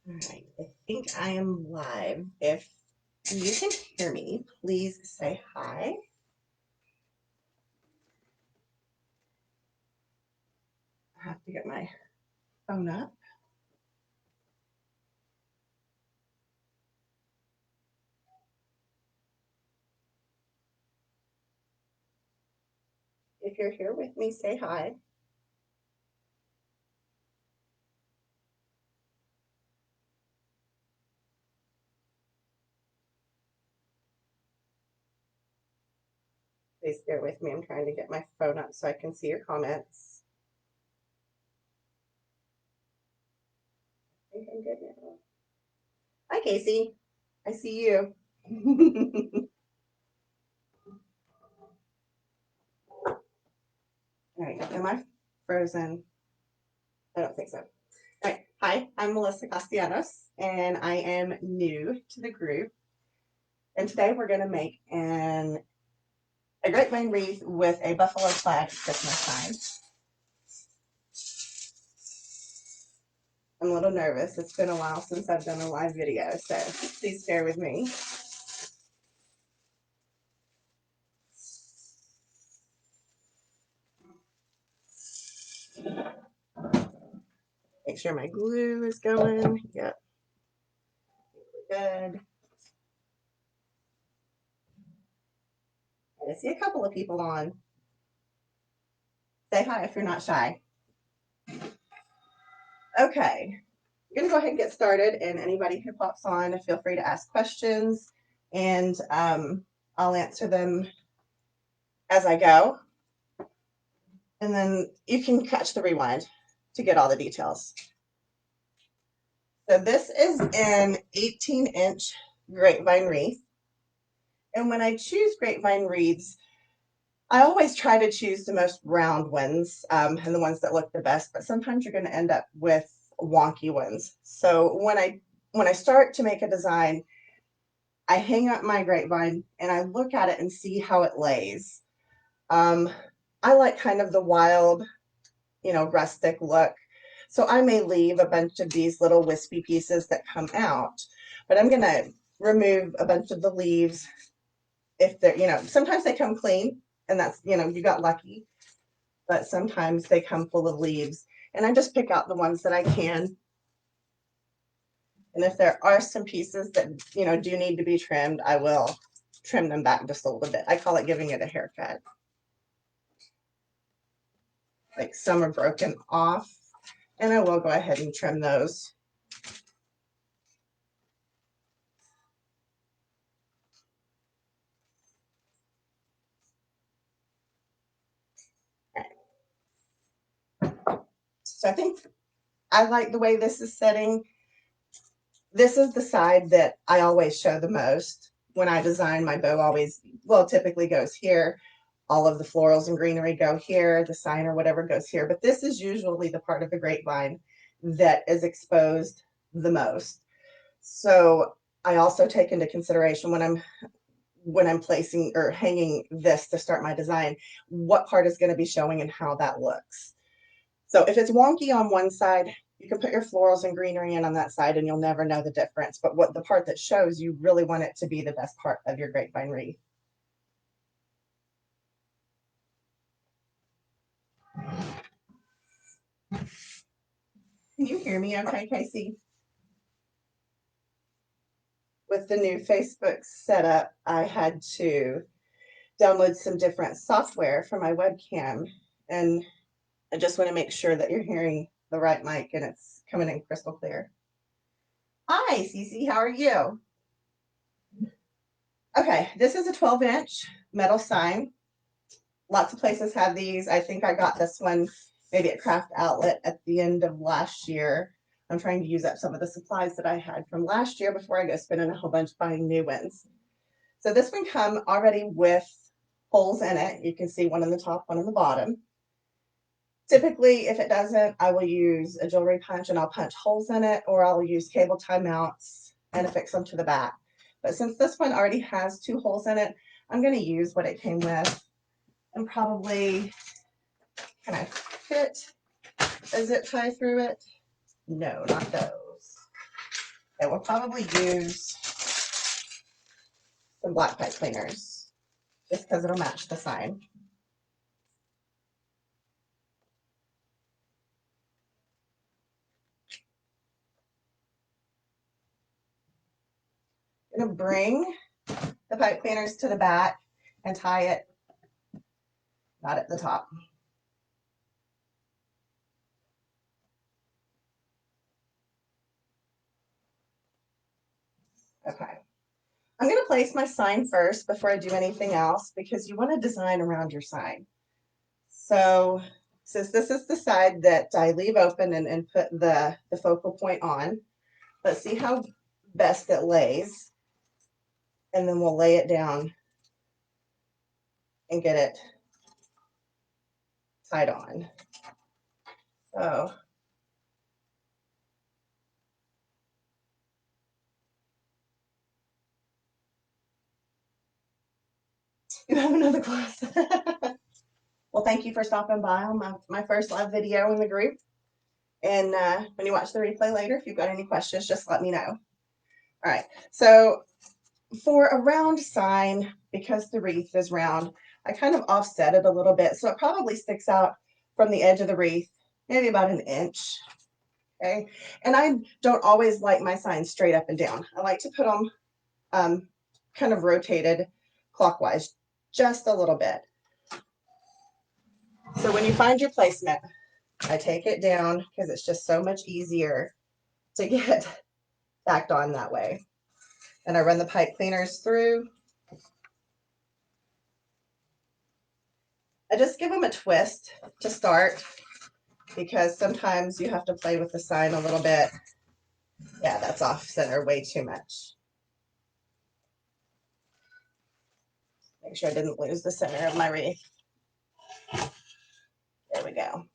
All right, I think I am live. If you can hear me, please say hi. I have to get my phone up. If you're here with me, say hi. Please bear with me. I'm trying to get my phone up so I can see your comments. I think I'm good now. Hi, Casey. I see you. All right, am I frozen? I don't think so. All right, hi, I'm Melissa Castellanos, and I am new to the group. And today we're going to make a grapevine wreath with a buffalo plaid Christmas sign. I'm a little nervous. It's been a while since I've done a live video, so please bear with me. Make sure my glue is going. Yep. We're good. I see a couple of people on. Say hi if you're not shy. Okay. I'm going to go ahead and get started, and anybody who pops on, feel free to ask questions, and I'll answer them as I go. And then you can catch the rewind to get all the details. So this is an 18-inch grapevine wreath. And when I choose grapevine wreaths, I always try to choose the most round ones and the ones that look the best, but sometimes you're going to end up with wonky ones. So when I start to make a design, I hang up my grapevine and I look at it and see how it lays. I like kind of the wild, rustic look. So I may leave a bunch of these little wispy pieces that come out, but I'm going to remove a bunch of the leaves. If they're, sometimes they come clean and that's, you got lucky, but sometimes they come full of leaves, and I just pick out the ones that I can. And if there are some pieces that, do need to be trimmed, I will trim them back just a little bit. I call it giving it a haircut. Like some are broken off, and I will go ahead and trim those. So I think I like the way this is setting. This is the side that I always show the most. When I design, my bow typically goes here. All of the florals and greenery go here. The sign or whatever goes here. But this is usually the part of the grapevine that is exposed the most. So I also take into consideration when I'm placing or hanging this to start my design, what part is going to be showing and how that looks. So if it's wonky on one side, you can put your florals and greenery in on that side and you'll never know the difference. But the part that shows, you really want it to be the best part of your grapevine wreath. Can you hear me okay, Casey? With the new Facebook setup, I had to download some different software for my webcam, and I just want to make sure that you're hearing the right mic and it's coming in crystal clear. Hi, Cece, how are you? Okay, this is a 12-inch metal sign. Lots of places have these. I think I got this one maybe at Craft Outlet at the end of last year. I'm trying to use up some of the supplies that I had from last year before I go spending a whole bunch buying new ones. So this one come already with holes in it. You can see one in the top, one in the bottom. Typically, if it doesn't, I will use a jewelry punch and I'll punch holes in it, or I'll use cable tie mounts and affix them to the back. But since this one already has 2 holes in it, I'm going to use what it came with. And probably, can I fit a zip tie through it? No, not those. And we'll probably use some black pipe cleaners just because it'll match the sign. I'm going to bring the pipe cleaners to the back and tie it not at the top. Okay. I'm going to place my sign first before I do anything else because you want to design around your sign. So since this is the side that I leave open and put the focal point on, let's see how best it lays. And then we'll lay it down and get it tied on. So you have another class. Well, thank you for stopping by on my first live video in the group. And when you watch the replay later, if you've got any questions, just let me know. All right, so for a round sign, because the wreath is round, I kind of offset it a little bit. So it probably sticks out from the edge of the wreath, maybe about an inch. Okay, and I don't always like my signs straight up and down. I like to put them kind of rotated clockwise, just a little bit. So when you find your placement, I take it down because it's just so much easier to get backed on that way. And I run the pipe cleaners through. I just give them a twist to start because sometimes you have to play with the sign a little bit. Yeah, that's off center way too much. Make sure I didn't lose the center of my wreath. There we go.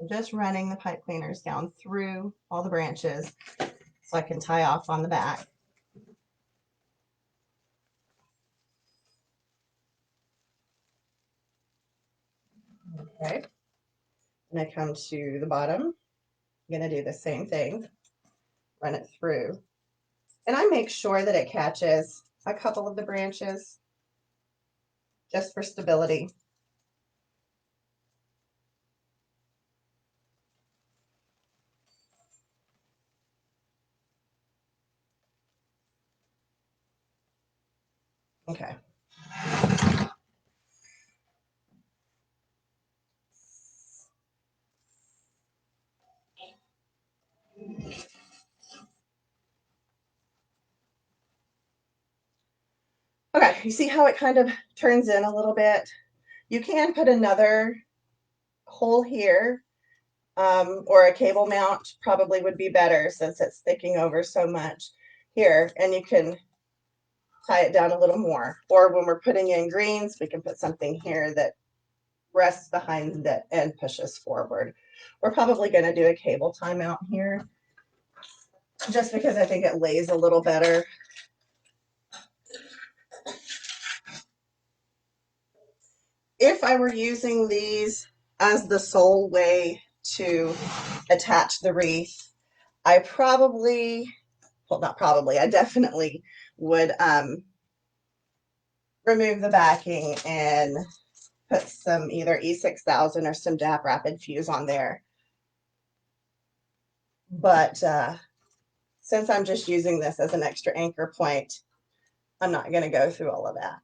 I'm just running the pipe cleaners down through all the branches so I can tie off on the back. Okay, and I come to the bottom. I'm going to do the same thing, run it through. And I make sure that it catches a couple of the branches just for stability. Okay. Okay, you see how it kind of turns in a little bit? You can put another hole here, or a cable mount probably would be better since it's sticking over so much here, and you can tie it down a little more. Or when we're putting in greens, we can put something here that rests behind it and pushes forward. We're probably going to do a cable tie mount here just because I think it lays a little better. If I were using these as the sole way to attach the wreath, I probably, well, not probably, I definitely would remove the backing and put some either E6000 or some DAP Rapid Fuse on there. But since I'm just using this as an extra anchor point, I'm not going to go through all of that.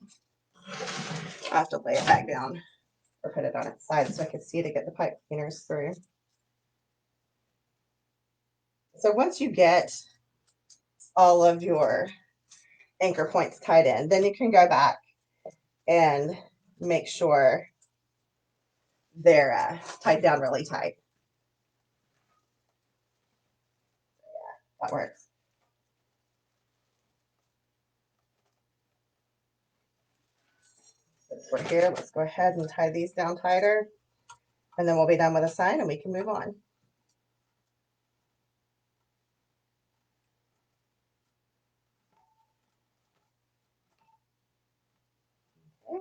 I have to lay it back down or put it on its side so I can see to get the pipe cleaners through. So once you get all of your anchor points tied in, then you can go back and make sure they're tied down really tight. Yeah, that works. Since we're here, let's go ahead and tie these down tighter, and then we'll be done with the sign and we can move on. Okay.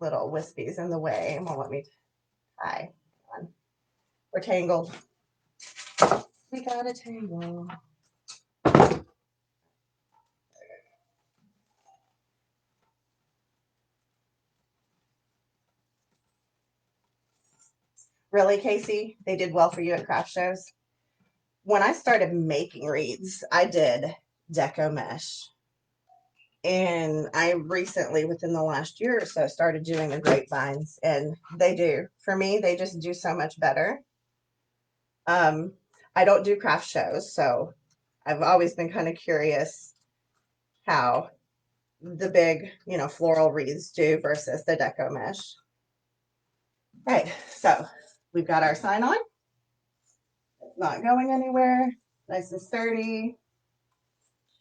little wispies in the way. It won't let me tie. Come on. We're tangled. We got a tangle. Really, Casey? They did well for you at craft shows? When I started making wreaths, I did deco mesh. And I recently, within the last year or so, started doing the grapevines. And they do. For me, they just do so much better. I don't do craft shows, so I've always been kind of curious how the big, floral wreaths do versus the deco mesh. All right, so we've got our sign on. It's not going anywhere. Nice and sturdy.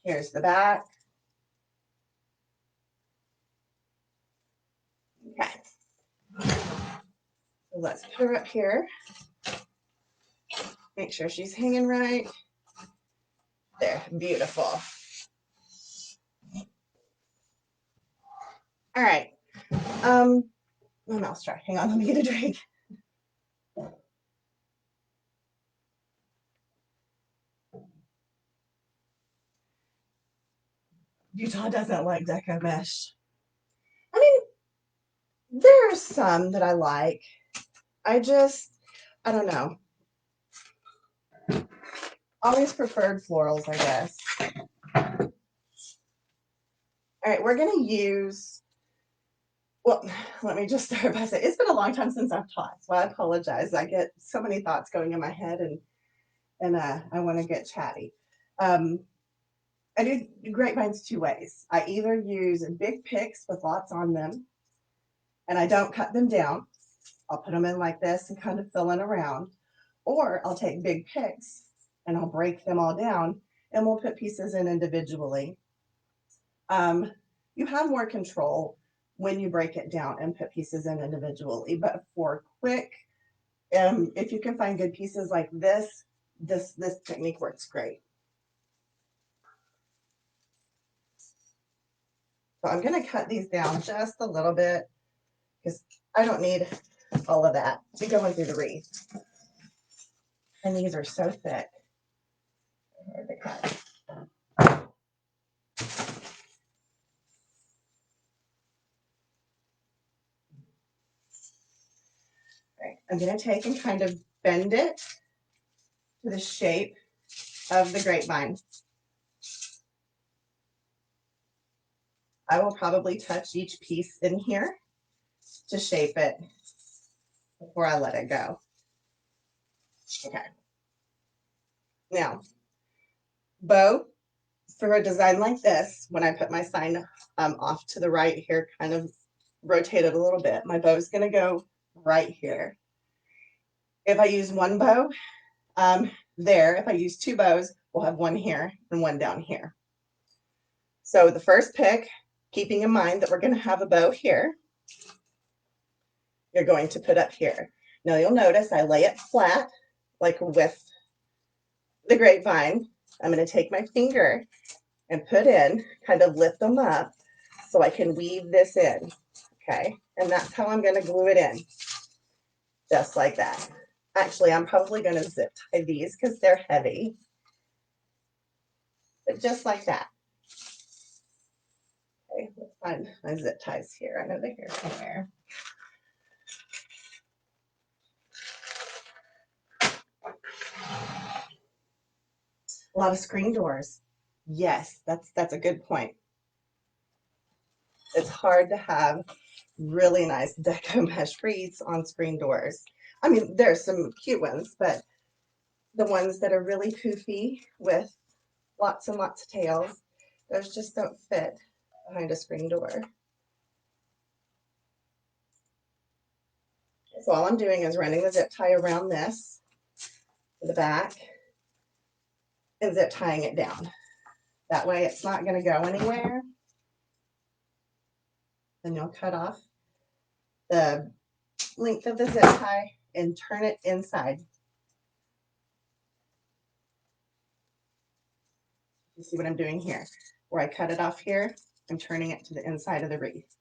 Here's the back. Okay. So let's put her up here. Make sure she's hanging right. There, beautiful. All right. My mouth's dry. Hang on, let me get a drink. Utah doesn't like deco mesh. I mean, there are some that I like. I don't know. Always preferred florals, I guess. All right, we're going to use, well, let me just start by saying, it's been a long time since I've taught, so I apologize. I get so many thoughts going in my head, and I want to get chatty. I do grapevines two ways. I either use big picks with lots on them, and I don't cut them down. I'll put them in like this and kind of fill in around, or I'll take big picks and I'll break them all down and we'll put pieces in individually. You have more control when you break it down and put pieces in individually, but for quick, if you can find good pieces like this technique works great. So I'm going to cut these down just a little bit because I don't need all of that to go into the wreath. And these are so thick. Hard to cut. Right. I'm going to take and kind of bend it to the shape of the grapevine. I will probably touch each piece in here to shape it before I let it go. Okay. Now, bow, for a design like this, when I put my sign off to the right here, kind of rotate it a little bit, my bow is going to go right here. If I use one bow there, if I use two bows, we'll have one here and one down here. So the first pick, keeping in mind that we're going to have a bow here, you're going to put up here. Now you'll notice I lay it flat, like with the grapevine. I'm going to take my finger and put in, kind of lift them up so I can weave this in, okay? And that's how I'm going to glue it in, just like that. Actually, I'm probably going to zip tie these because they're heavy, but just like that. Okay, let's find my zip ties here. I know they're here somewhere. A lot of screen doors. Yes, that's a good point. It's hard to have really nice deco mesh wreaths on screen doors. I mean, there's some cute ones, but the ones that are really poofy with lots and lots of tails, those just don't fit behind a screen door. So all I'm doing is running the zip tie around this to the back and zip tying it down. That way it's not going to go anywhere. Then you'll cut off the length of the zip tie and turn it inside. You see what I'm doing here? Where I cut it off here, I'm turning it to the inside of the wreath.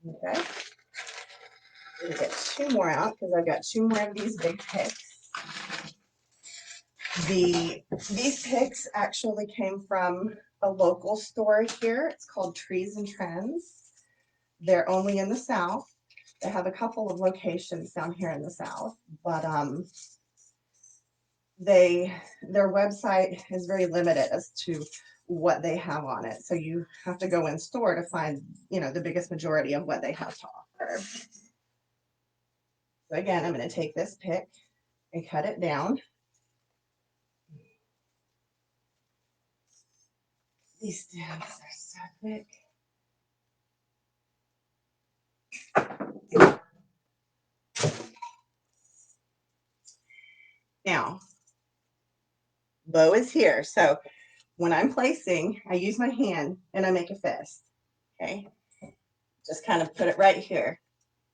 Okay. I'm gonna get 2 more out because I've got 2 more of these big picks. These picks actually came from a local store here. It's called Trees and Trends. They're only in the South. They have a couple of locations down here in the South, but their website is very limited as to what they have on it. So you have to go in store to find, you know, the biggest majority of what they have to offer. So again, I'm going to take this pick and cut it down. These stems are so thick. Now, bow is here. So when I'm placing, I use my hand and I make a fist. Okay. Just kind of put it right here.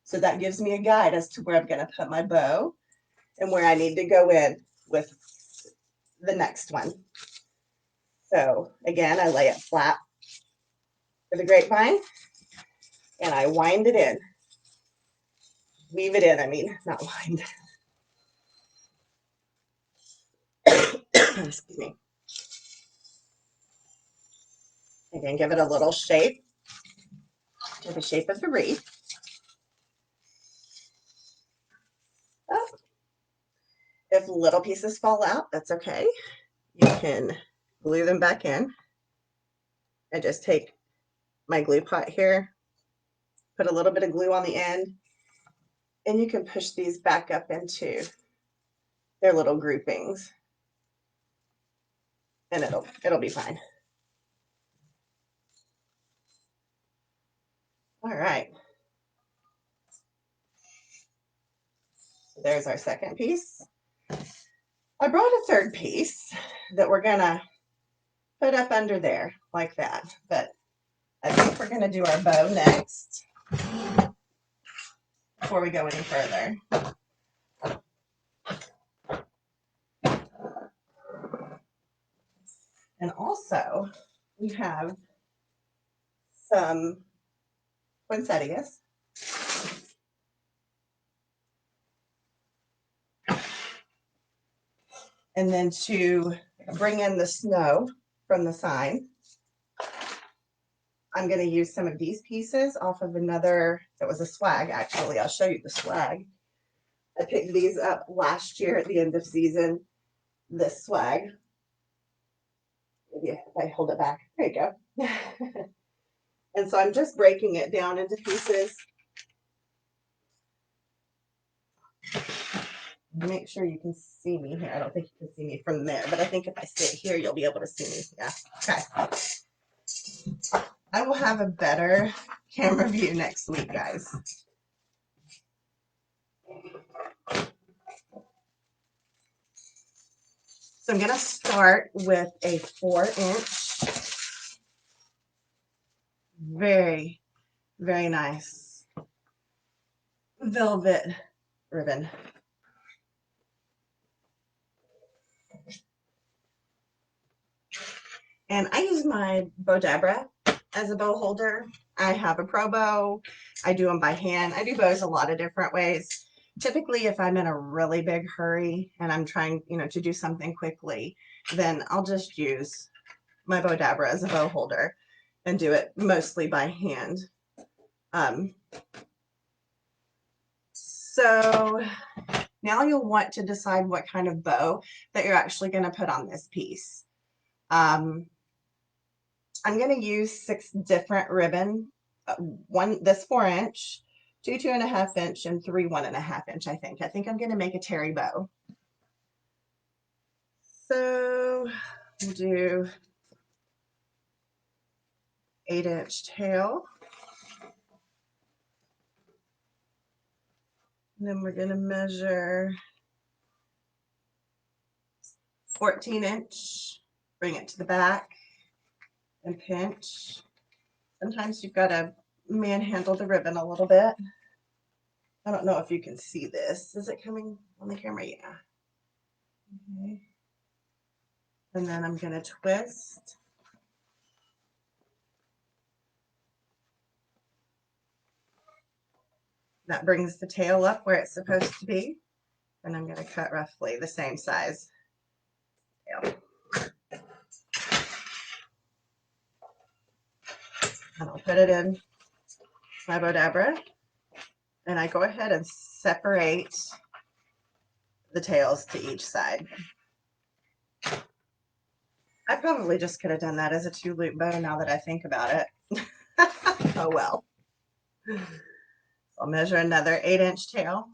So that gives me a guide as to where I'm going to put my bow and where I need to go in with the next one. So again, I lay it flat for the grapevine and I wind it in. Weave it in, I mean, not wind. Excuse me. Again, give it a little shape to the shape of the wreath. Oh. If little pieces fall out, that's okay. You can glue them back in. I just take my glue pot here, put a little bit of glue on the end, and you can push these back up into their little groupings, and it'll be fine. All right. There's our second piece. I brought a third piece that we're gonna put up under there like that, but I think we're gonna do our bow next before we go any further. And also we have some poinsettias. And then to bring in the snow from the sign, I'm going to use some of these pieces off of another, that was a swag actually. I'll show you the swag. I picked these up last year at the end of season, this swag. Maybe if I hold it back, there you go. And so I'm just breaking it down into pieces. Make sure you can see me here. I don't think you can see me from there, but I think if I sit here, you'll be able to see me. Yeah, okay. I will have a better camera view next week, guys. So I'm going to start with a 4-inch, very, very nice velvet ribbon. And I use my Bodabra as a bow holder. I have a pro bow. I do them by hand. I do bows a lot of different ways. Typically, if I'm in a really big hurry and I'm trying, you know, to do something quickly, then I'll just use my Bodabra as a bow holder and do it mostly by hand. So now you'll want to decide what kind of bow that you're actually going to put on this piece. I'm going to use 6 different ribbon, this 4-inch, 2 2.5-inch, and 3 1.5-inch. I think I'm going to make a terry bow. So we'll do 8-inch tail. And then we're going to measure 14-inch, bring it to the back and pinch. Sometimes you've got to manhandle the ribbon a little bit. I don't know if you can see this. Is it coming on the camera? Yeah. Okay. And then I'm going to twist. That brings the tail up where it's supposed to be. And I'm going to cut roughly the same size tail. And I'll put it in my Bodabra. And I go ahead and separate the tails to each side. I probably just could have done that as a 2-loop bow now that I think about it. Oh well. I'll measure another 8-inch tail.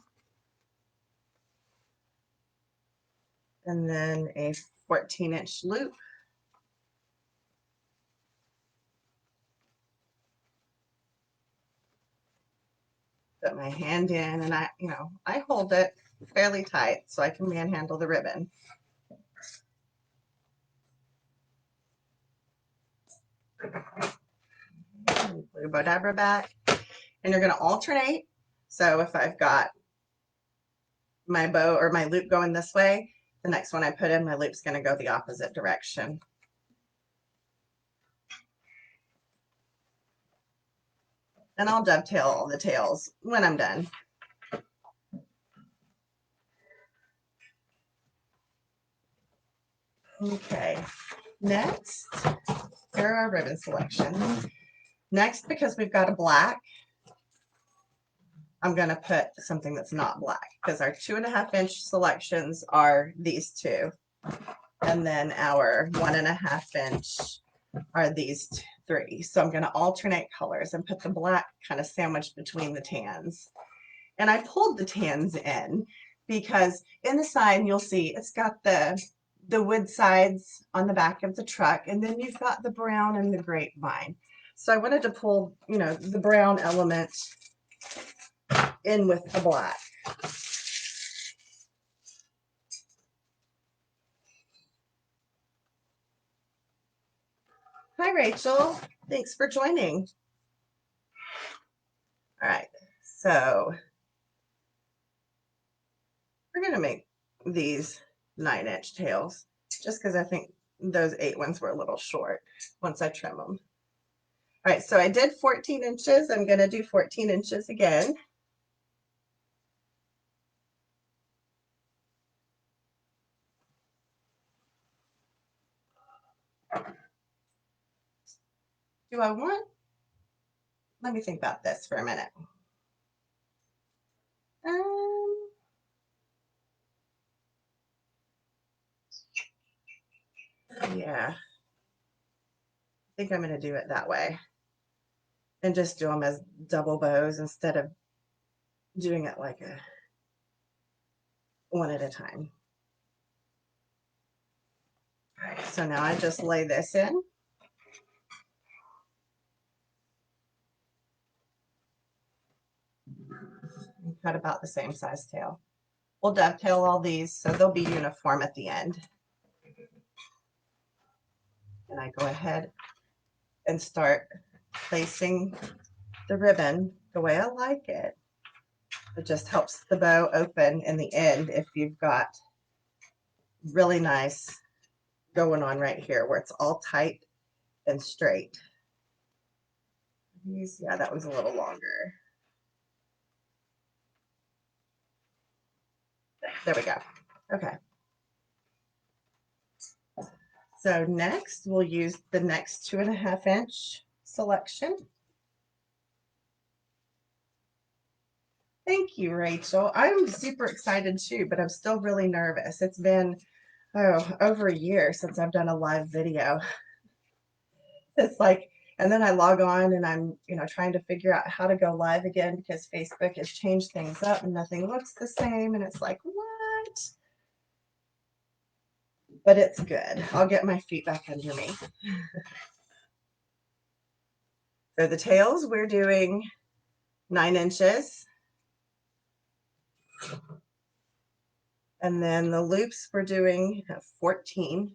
And then a 14-inch loop. Put my hand in and I hold it fairly tight so I can manhandle the ribbon. Put your Bodabra back, and you're going to alternate. So if I've got my bow or my loop going this way, the next one I put in, my loop's going to go the opposite direction. And I'll dovetail all the tails when I'm done. Okay, next, here are our ribbon selections. Next, because we've got a black, I'm going to put something that's not black, because our 2.5-inch selections are these two. And then our 1.5-inch are these 3. So I'm going to alternate colors and put the black kind of sandwiched between the tans. And I pulled the tans in because in the side you'll see it's got the wood sides on the back of the truck, and then you've got the brown and the grapevine. So I wanted to pull, the brown element in with the black. Hi, Rachel. Thanks for joining. All right, so we're going to make these 9-inch tails just because I think those 8 ones were a little short once I trim them. All right, so I did 14 inches. I'm going to do 14 inches again. Do I want? Let me think about this for a minute. Yeah, I think I'm going to do it that way and just do them as double bows instead of doing it like a one at a time. All right, so now I just lay this in. And cut about the same size tail. We'll dovetail all these so they'll be uniform at the end. And I go ahead and start placing the ribbon the way I like it. It just helps the bow open in the end if you've got really nice going on right here where it's all tight and straight. Yeah, that one's a little longer. There we go. Okay. So next we'll use the next 2.5-inch selection. Thank you, Rachel. I'm super excited too, but I'm still really nervous. It's been, over a year since I've done a live video. It's like, and then I log on and I'm, trying to figure out how to go live again because Facebook has changed things up and nothing looks the same. And it's like, what? But it's good. I'll get my feet back under me. So the tails, we're doing 9 inches. And then the loops we're doing 14.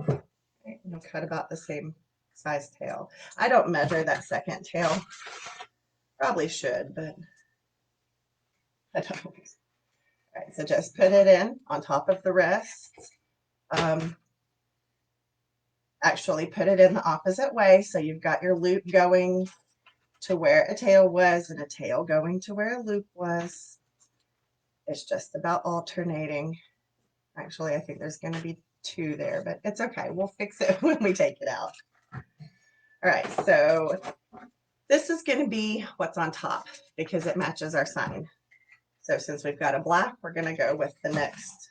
Okay, and I'll cut about the same size tail. I don't measure that second tail. Probably should, but I don't. All right, so just put it in on top of the rest. Actually put it in the opposite way, so you've got your loop going to where a tail was and a tail going to where a loop was. It's just about alternating. Actually, I think there's going to be 2 there, but it's okay. We'll fix it when we take it out. All right, so this is going to be what's on top because it matches our sign. So since we've got a black, we're going to go with the next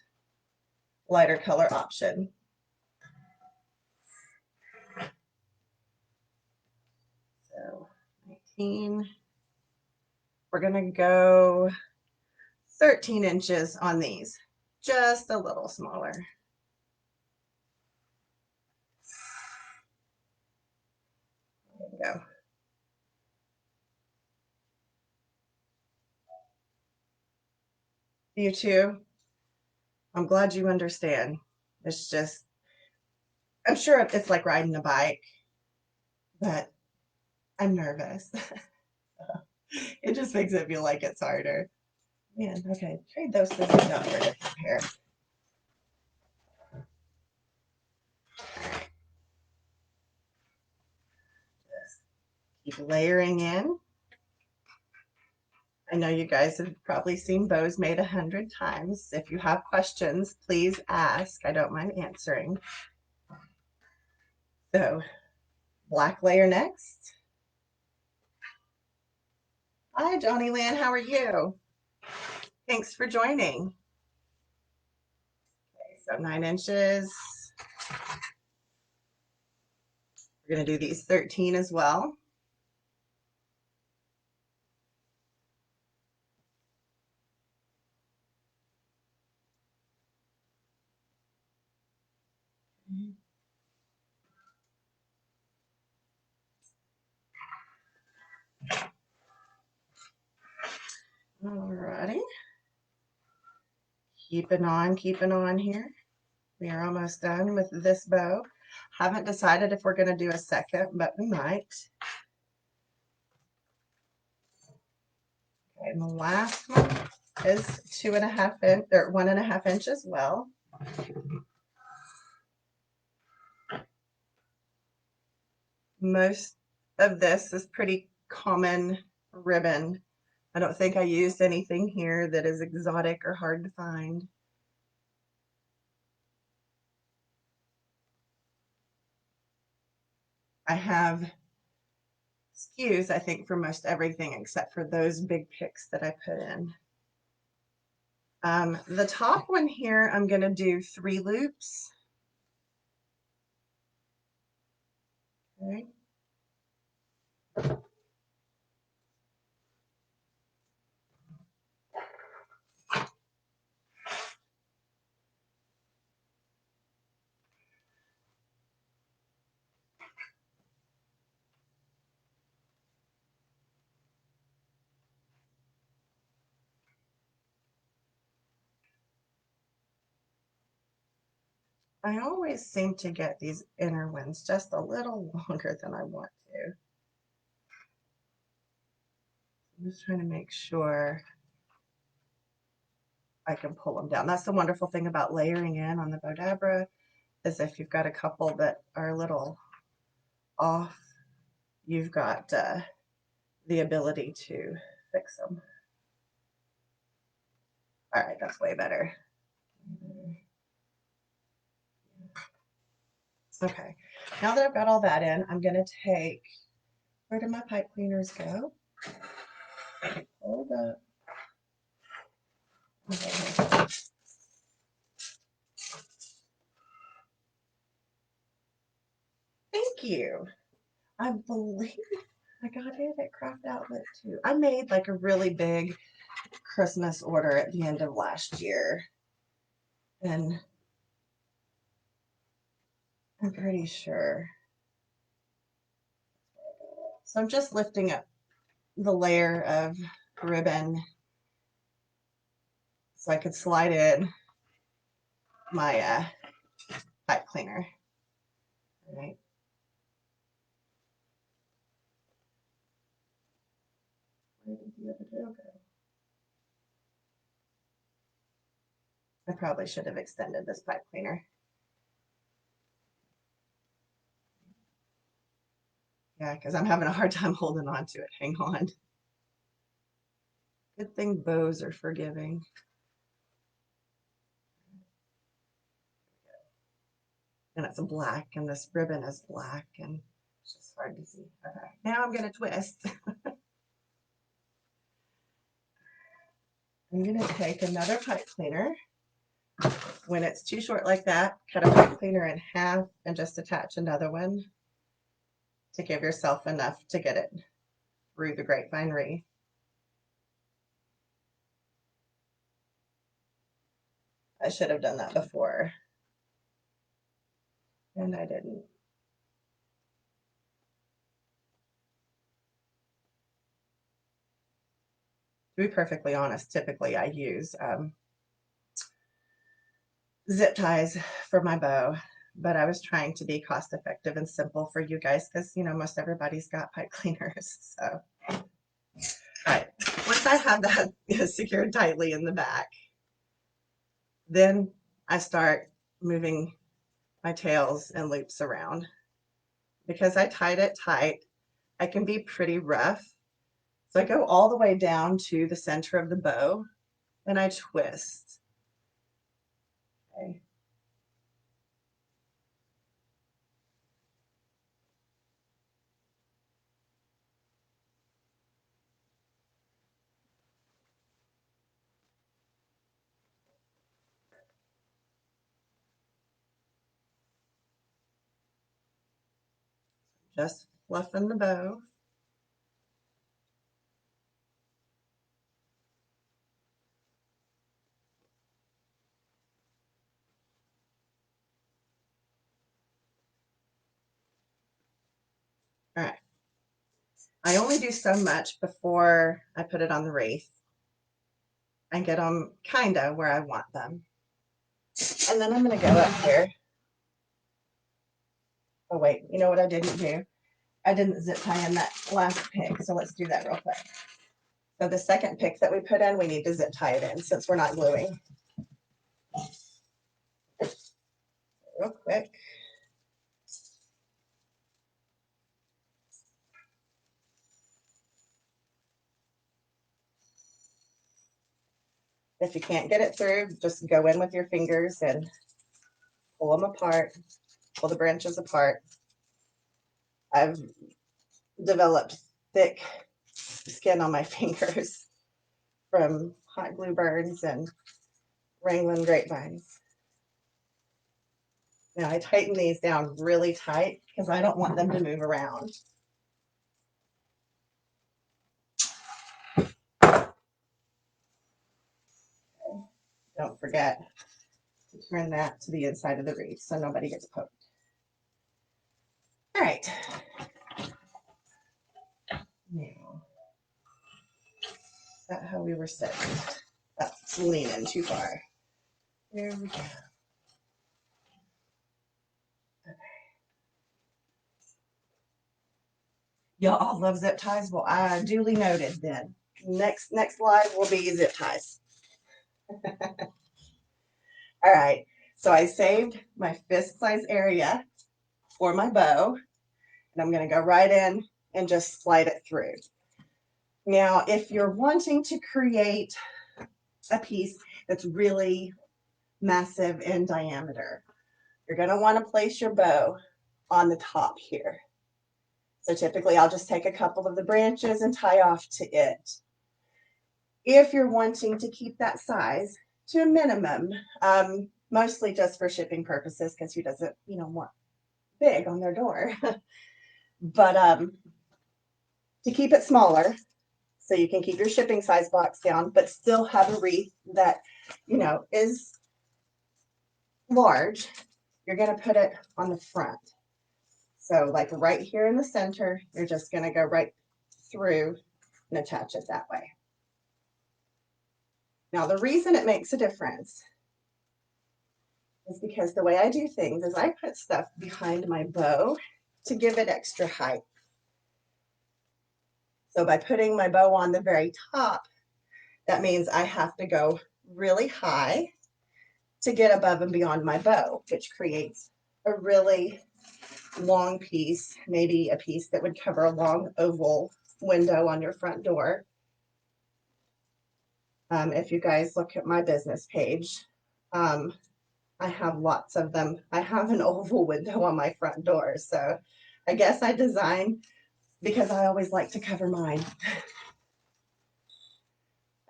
lighter color option. So 19. We're going to go 13 inches on these, just a little smaller. There we go. You too. I'm glad you understand. It's just, I'm sure it's like riding a bike, but I'm nervous. It just makes it feel like it's harder. Man, okay, trade those scissors out for a different pair. Just keep layering in. I know you guys have probably seen bows made 100 times. If you have questions, please ask. I don't mind answering. So, black layer next. Hi, Johnny Lynn, how are you? Thanks for joining. Okay, so 9 inches. We're going to do these 13 as well. Alrighty. Keeping on here. We are almost done with this bow. Haven't decided if we're going to do a second, but we might. Okay, and the last one is 2.5 inch or 1.5 inch as well. Most of this is pretty common ribbon. I don't think I used anything here that is exotic or hard to find. I have SKUs, I think, for most everything except for those big picks that I put in. The top one here, I'm going to do 3 loops. Okay. I always seem to get these inner ones just a little longer than I want to. I'm just trying to make sure I can pull them down. That's the wonderful thing about layering in on the Bodabra, is if you've got a couple that are a little off, you've got the ability to fix them. All right, that's way better. Okay, now that I've got all that in, I'm going to take, where do my pipe cleaners go? Hold up. Okay. Thank you. I believe I got it at Craft Outlet too. I made like a really big Christmas order at the end of last year, and I'm pretty sure. So I'm just lifting up the layer of ribbon so I could slide in my pipe cleaner. All right. I did the other day. Okay. I probably should have extended this pipe cleaner. Yeah, because I'm having a hard time holding on to it. Hang on. Good thing bows are forgiving. And it's a black, and this ribbon is black, and it's just hard to see. Okay, now I'm going to twist. I'm going to take another pipe cleaner. When it's too short like that, cut a pipe cleaner in half and just attach another one to give yourself enough to get it through the grapevine wreath. I should have done that before, and I didn't. To be perfectly honest, typically I use zip ties for my bow, but I was trying to be cost effective and simple for you guys because, you know, most everybody's got pipe cleaners. So, all right, once I have that secured tightly in the back, then I start moving my tails and loops around. Because I tied it tight, I can be pretty rough. So I go all the way down to the center of the bow and I twist. Okay. Just fluffing the bow. All right. I only do so much before I put it on the wreath and get them kind of where I want them. And then I'm going to go up here. Oh, wait, you know what I didn't do? I didn't zip tie in that last pick, so let's do that real quick. So the second pick that we put in, we need to zip tie it in since we're not gluing. Real quick. If you can't get it through, just go in with your fingers and pull them apart, pull the branches apart. I've developed thick skin on my fingers from hot glue burns and wrangling grapevines. Now I tighten these down really tight because I don't want them to move around. Okay. Don't forget to turn that to the inside of the wreath so nobody gets poked. All right. Now, is that how we were sitting? That's leaning too far. There we go. Y'all all love zip ties? Well, I duly noted then. Next live will be zip ties. All right, so I saved my fist size area for my bow, and I'm going to go right in and just slide it through. Now, if you're wanting to create a piece that's really massive in diameter, you're going to want to place your bow on the top here. So typically I'll just take a couple of the branches and tie off to it. If you're wanting to keep that size to a minimum, mostly just for shipping purposes, because who doesn't, you know, want big on their door. But to keep it smaller, so you can keep your shipping size box down, but still have a wreath that, you know, is large, you're going to put it on the front. So like right here in the center, you're just going to go right through and attach it that way. Now, the reason it makes a difference is because the way I do things is I put stuff behind my bow to give it extra height. So by putting my bow on the very top, that means I have to go really high to get above and beyond my bow, which creates a really long piece, maybe a piece that would cover a long oval window on your front door. If you guys look at my business page, I have lots of them. I have an oval window on my front door. So I guess I design because I always like to cover mine.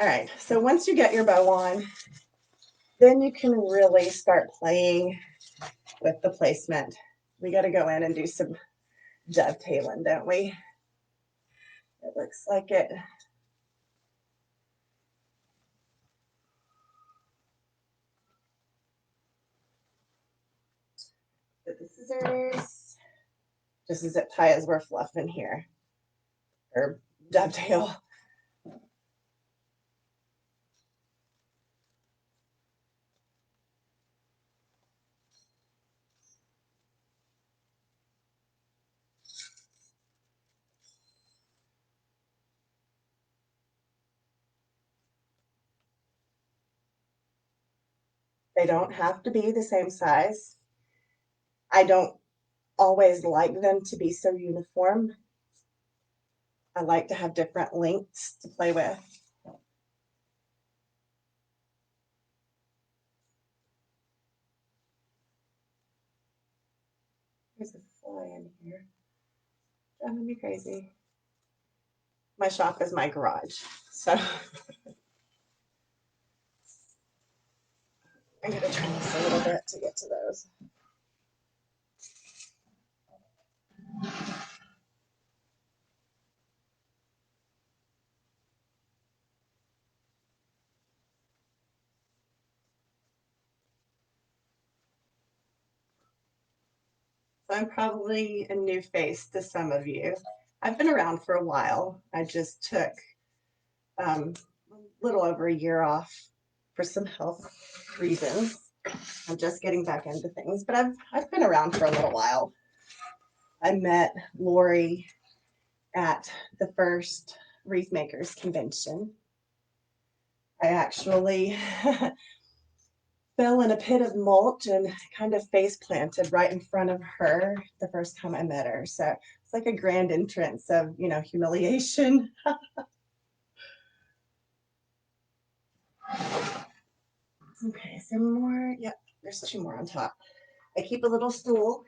All right, so once you get your bow on, then you can really start playing with the placement. We got to go in and do some dovetailing, don't we? It looks like it. Put the scissors. Just a zip tie as we're fluffing here, or dovetail. They don't have to be the same size. I don't always like them to be so uniform. I like to have different lengths to play with. There's a fly in here. Driving me crazy. My shop is my garage, so I'm going to turn this a little bit to get to those. So I'm probably a new face to some of you. I've been around for a while. I just took a little over a year off for some health reasons. I'm just getting back into things, but I've been around for a little while. I met Lori at the first Wreath Makers convention. I actually fell in a pit of mulch and kind of face planted right in front of her the first time I met her. So it's like a grand entrance of, you know, humiliation. Okay, some more. Yep, there's 2 more on top. I keep a little stool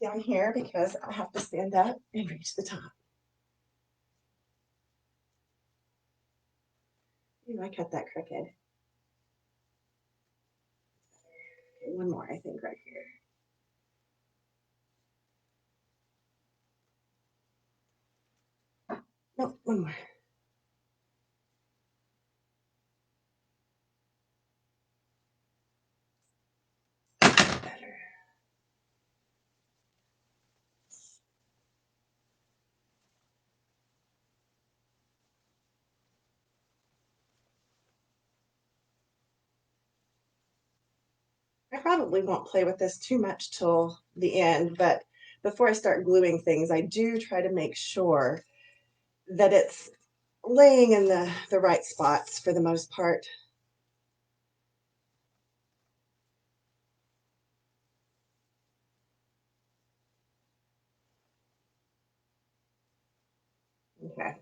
down here because I have to stand up and reach the top. Ooh, I cut that crooked. Okay, one more, I think, right here. Nope, one more. Better. I probably won't play with this too much till the end, but before I start gluing things, I do try to make sure that it's laying in the right spots for the most part. Okay.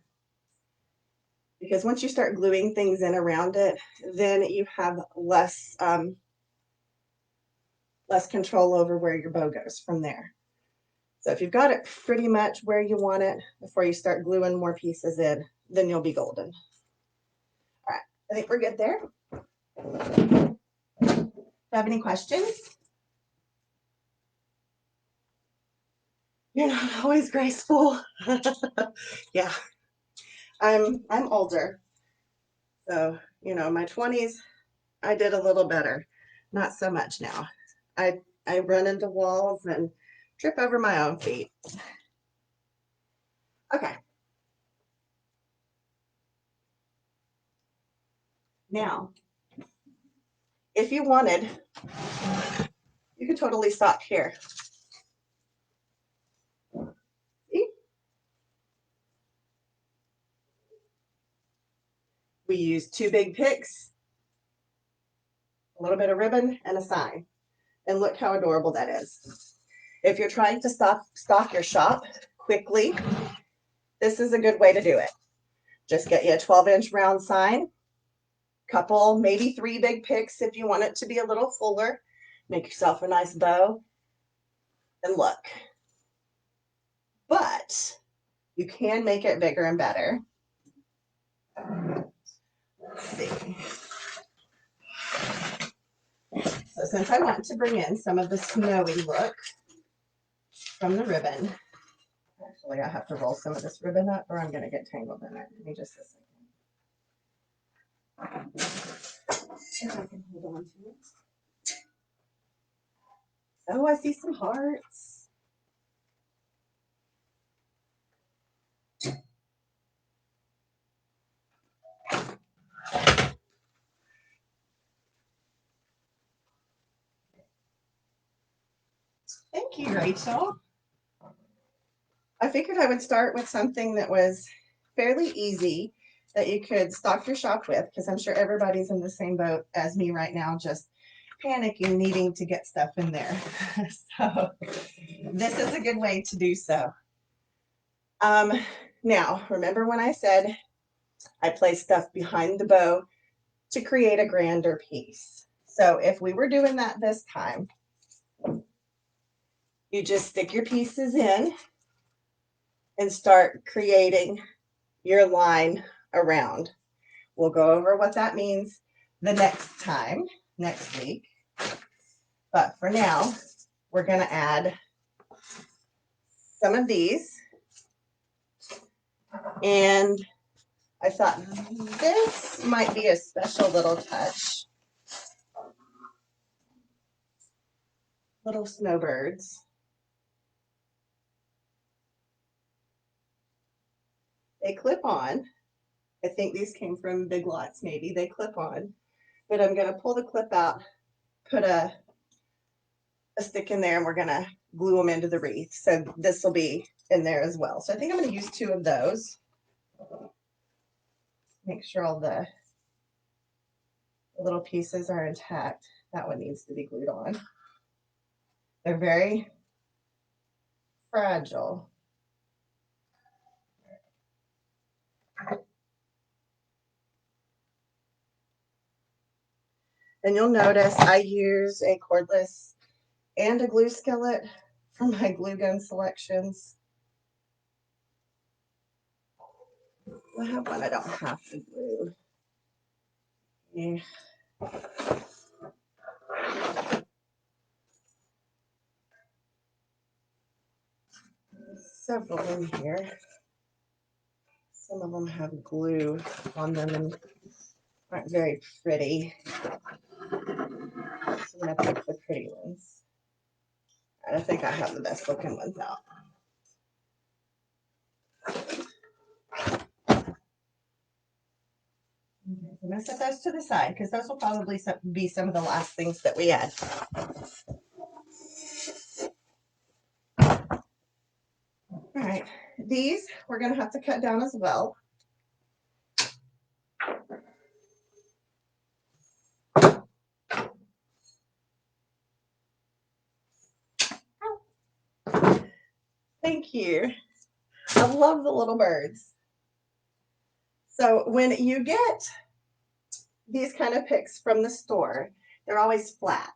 Because once you start gluing things in around it, then you have less control over where your bow goes from there. So if you've got it pretty much where you want it before you start gluing more pieces in, then you'll be golden. All right, I think we're good there. Do you have any questions? You're not always graceful. Yeah, I'm older. So, you know, my 20s, I did a little better. Not so much now. I run into walls and trip over my own feet. Okay. Now, if you wanted, you could totally stop here. See? We use 2 big picks, a little bit of ribbon, and a sign. And look how adorable that is. If you're trying to stock your shop quickly, this is a good way to do it. Just get you a 12-inch round sign, couple, maybe 3 big picks if you want it to be a little fuller. Make yourself a nice bow, and look. But you can make it bigger and better. Let's see. So since I want to bring in some of the snowy look from the ribbon, actually I have to roll some of this ribbon up or I'm going to get tangled in it. Give me just a second. If I can hold on to it. Oh, I see some hearts. Thank you, Rachel. I figured I would start with something that was fairly easy that you could stock your shop with, because I'm sure everybody's in the same boat as me right now, just panicking, needing to get stuff in there. So this is a good way to do so. Now, remember when I said I place stuff behind the bow to create a grander piece? So if we were doing that this time, you just stick your pieces in and start creating your line around. We'll go over what that means the next time, next week. But for now, we're going to add some of these. And I thought this might be a special little touch. Little snowbirds. They clip on. I think these came from Big Lots, maybe. They clip on. But I'm going to pull the clip out, put a stick in there, and we're going to glue them into the wreath. So this will be in there as well. So I think I'm going to use 2 of those. Make sure all the little pieces are intact. That one needs to be glued on. They're very fragile. And you'll notice I use a cordless and a glue skillet for my glue gun selections. I have one I don't have to glue. Yeah. Several in here. Some of them have glue on them and aren't very pretty. So I'm going to pick the pretty ones. And I think I have the best looking ones out. Okay, I'm going to set those to the side because those will probably be some of the last things that we add. All right, these we're going to have to cut down as well. Thank you. I love the little birds. So when you get these kind of picks from the store, they're always flat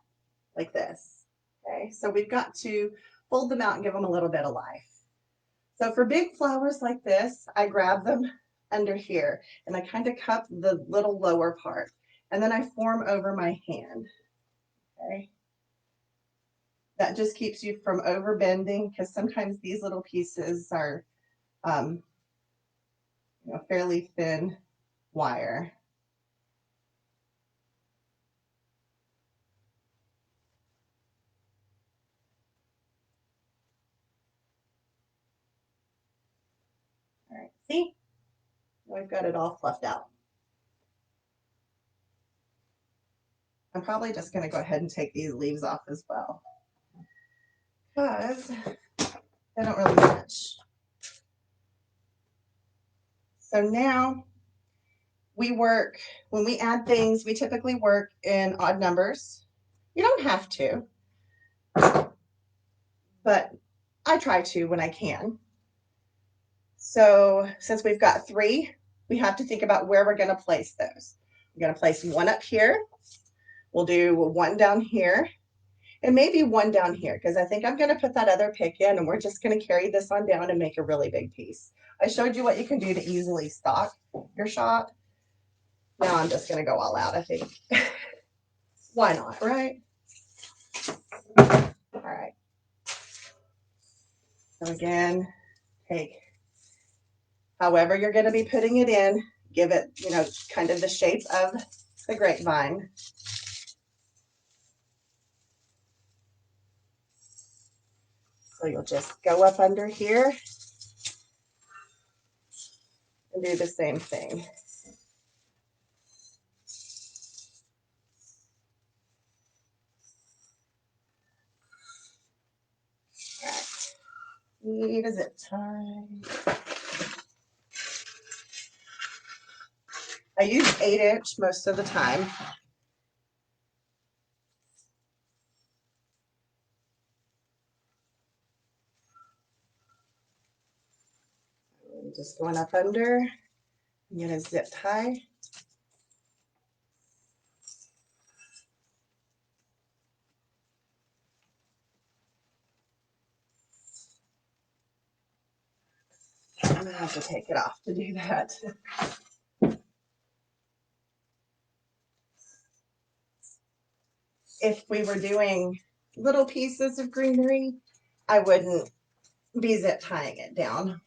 like this. Okay, so we've got to fold them out and give them a little bit of life. So for big flowers like this, I grab them under here and I kind of cup the little lower part and then I form over my hand. Okay, that just keeps you from over bending because sometimes these little pieces are fairly thin wire. All right, see? I've got it all fluffed out. I'm probably just going to go ahead and take these leaves off as well because they don't really match. So now when we add things, we typically work in odd numbers. You don't have to, but I try to when I can. So since we've got 3, we have to think about where we're going to place those. We're going to place 1 up here. We'll do 1 down here and maybe 1 down here, because I think I'm going to put that other pick in and we're just going to carry this on down and make a really big piece. I showed you what you can do to easily stock your shop. Now I'm just going to go all out, I think. Why not, right? All right. So again, take however you're going to be putting it in, give it, you know, kind of the shape of the grapevine. So you'll just go up under here and do the same thing. All right. Need a zip tie. I use 8-inch most of the time. I'm just going up under. I'm going to zip tie. I'm going to have to take it off to do that. If we were doing little pieces of greenery, I wouldn't be zip tying it down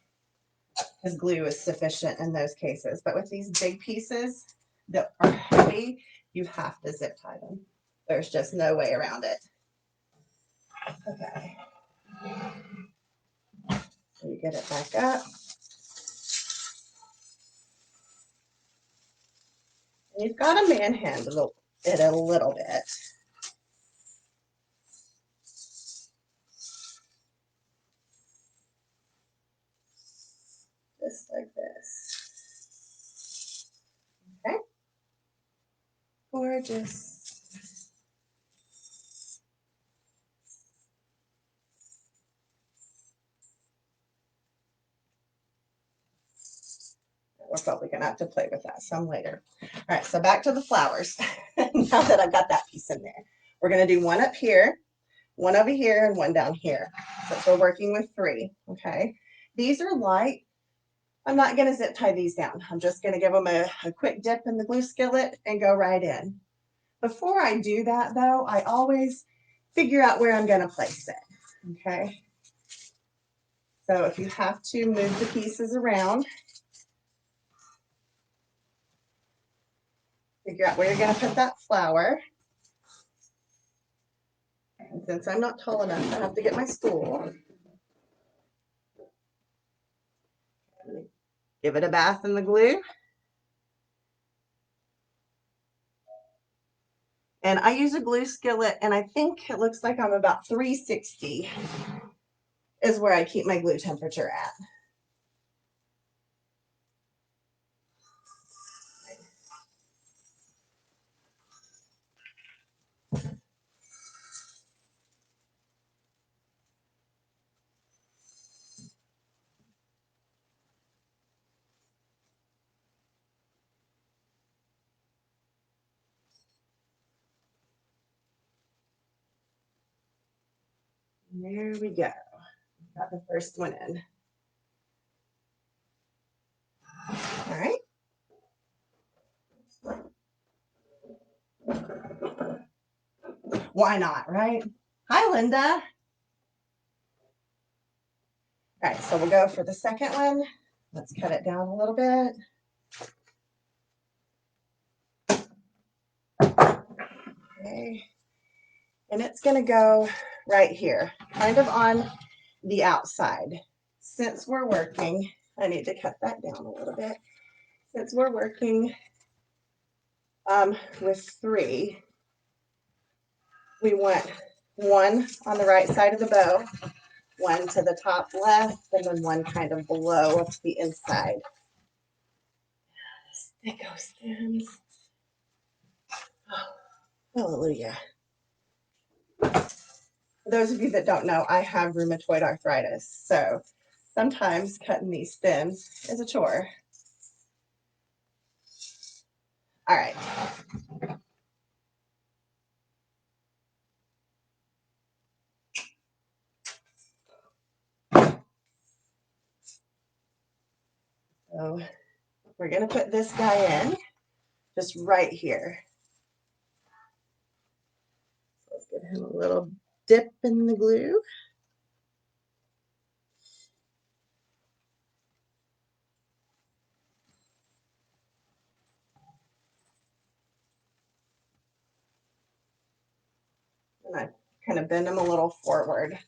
because glue is sufficient in those cases. But with these big pieces that are heavy, you have to zip tie them. There's just no way around it. Okay. So you get it back up. And you've got to manhandle it a little bit. Just like this. Okay. Gorgeous. We're probably going to have to play with that some later. All right, so back to the flowers. Now that I've got that piece in there, we're going to do 1 up here, 1 over here, and 1 down here. Since we're working with 3, okay? These are light. I'm not going to zip tie these down. I'm just going to give them a quick dip in the glue skillet and go right in. Before I do that, though, I always figure out where I'm going to place it, okay? So if you have to move the pieces around, figure out where you're going to put that flower. And since I'm not tall enough, I have to get my stool. Give it a bath in the glue. And I use a glue skillet, and I think it looks like I'm about 360 is where I keep my glue temperature at. There we go. Got the first one in. All right. Why not, right? Hi, Linda. All right, so we'll go for the second one. Let's cut it down a little bit. Okay. And it's going to go right here, kind of on the outside. Since we're working, I need to cut that down a little bit. Since we're working with 3, we want 1 on the right side of the bow, 1 to the top left, and then 1 kind of below the inside. There goes stems. Oh, hallelujah. For those of you that don't know, I have rheumatoid arthritis, so sometimes cutting these stems is a chore. All right. So we're going to put this guy in just right here. So let's give him a little dip in the glue. And I kind of bend him a little forward.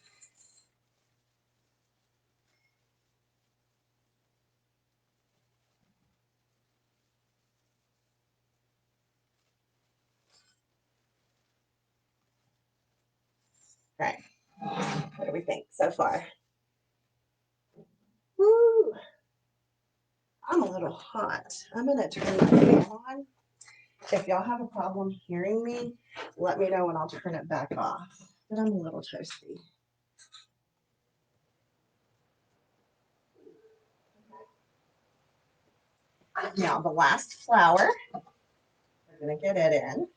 All right. What do we think so far? Woo! I'm a little hot. I'm going to turn my fan on. If y'all have a problem hearing me, let me know and I'll turn it back off. But I'm a little toasty. Now the last flower, we're going to get it in.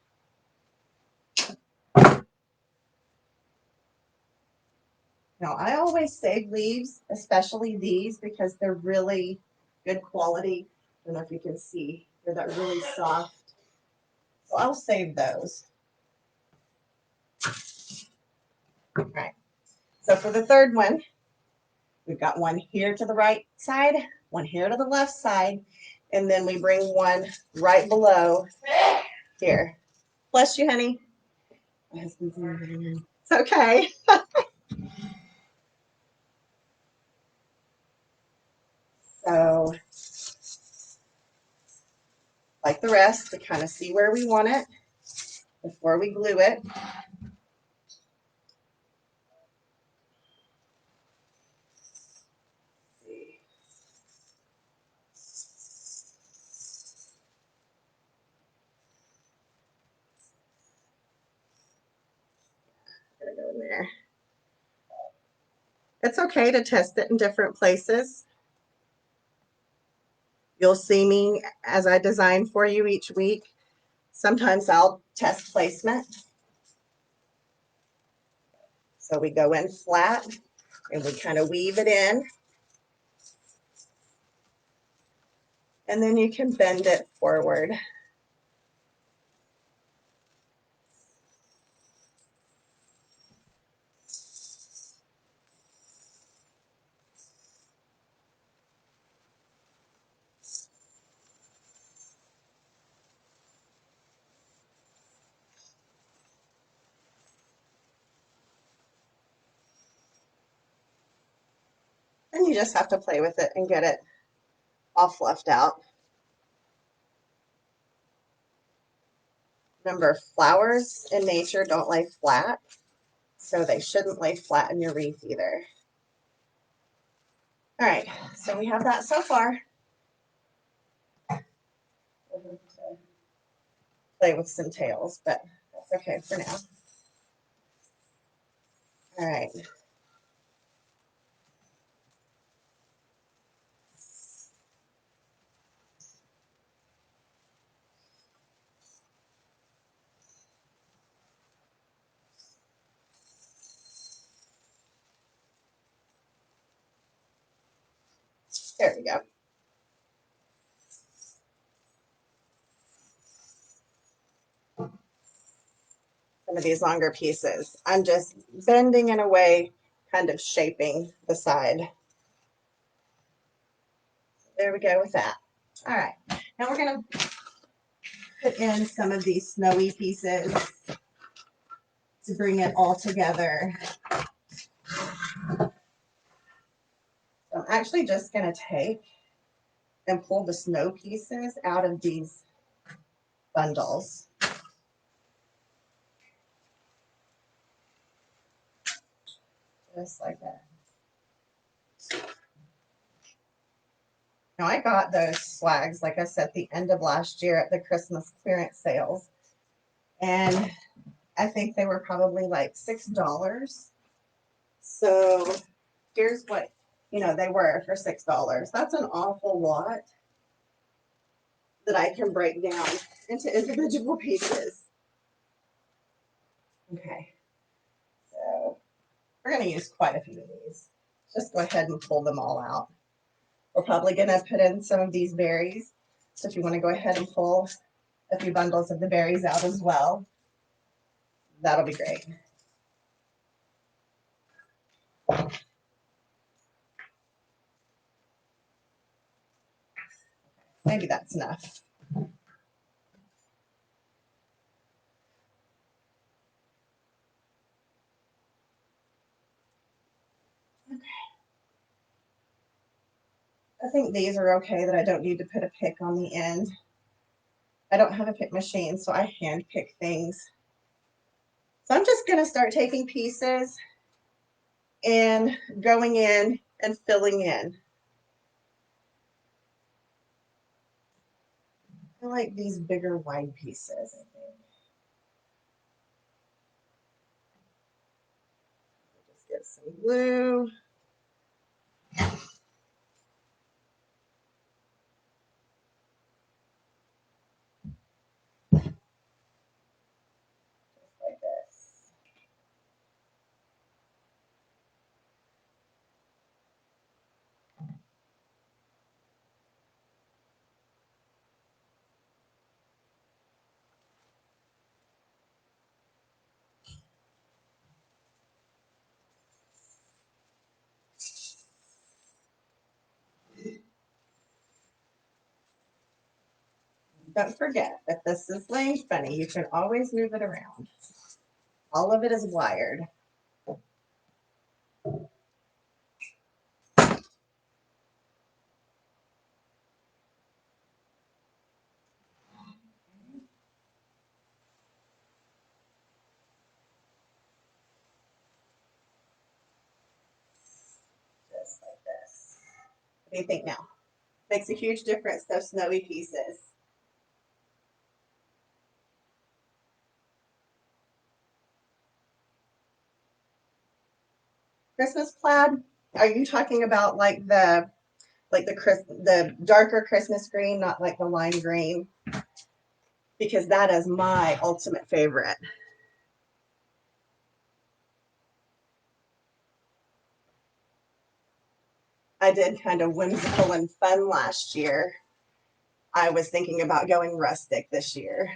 Now I always save leaves, especially these, because they're really good quality. I don't know if you can see, they're that really soft. So I'll save those. All right. So for the third one, we've got one here to the right side, one here to the left side, and then we bring one right below here. Bless you, honey. My husband's in. It's okay. So, like the rest, to kind of see where we want it before we glue it. Gonna go in there. It's okay to test it in different places. You'll see me as I design for you each week. Sometimes I'll test placement. So we go in flat and we kind of weave it in. And then you can bend it forward. And you just have to play with it and get it all fluffed out. Remember, flowers in nature don't lay flat, so they shouldn't lay flat in your wreath either. All right, so we have that so far. Play with some tails, but that's okay for now. All right. There we go. Some of these longer pieces. I'm just bending in a way, kind of shaping the side. There we go with that. All right, now we're gonna put in some of these snowy pieces to bring it all together. So I'm actually just gonna take and pull the snow pieces out of these bundles. Just like that. Now I got those swags, like I said, at the end of last year at the Christmas clearance sales. And I think they were probably like $6. So here's what, they were for $6. That's an awful lot that I can break down into individual pieces. Okay, so we're going to use quite a few of these. Just go ahead and pull them all out. We're probably going to put in some of these berries. So if you want to go ahead and pull a few bundles of the berries out as well, that'll be great. Maybe that's enough. Okay. I think these are okay that I don't need to put a pick on the end. I don't have a pick machine, so I hand pick things. So I'm just going to start taking pieces and going in and filling in. I like these bigger wide pieces, I think. Just get some glue. Don't forget, if this is laying funny, you can always move it around. All of it is wired. Just like this. What do you think now? Makes a huge difference, those snowy pieces. Christmas plaid? Are you talking about like the darker Christmas green, not like the lime green? Because that is my ultimate favorite. I did kind of whimsical and fun last year. I was thinking about going rustic this year.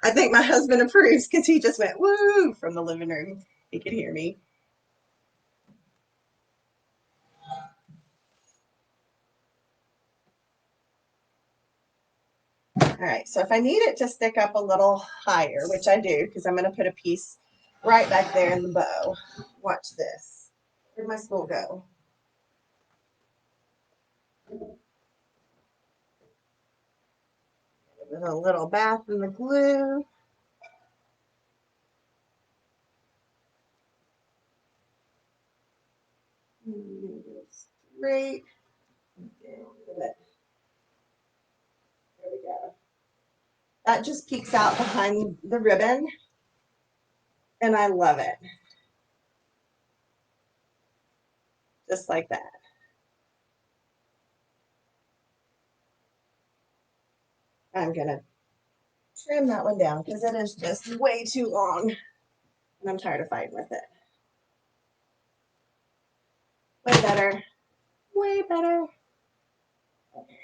I think my husband approves because he just went woo from the living room. He could hear me. All right, so if I need it to stick up a little higher, which I do because I'm going to put a piece right back there in the bow. Watch this. Where'd my spool go? Give it a little bath in the glue. Straight. There we go. That just peeks out behind the ribbon, and I love it. Just like that. I'm going to trim that one down because it is just way too long, and I'm tired of fighting with it. Way better. Way better. Okay.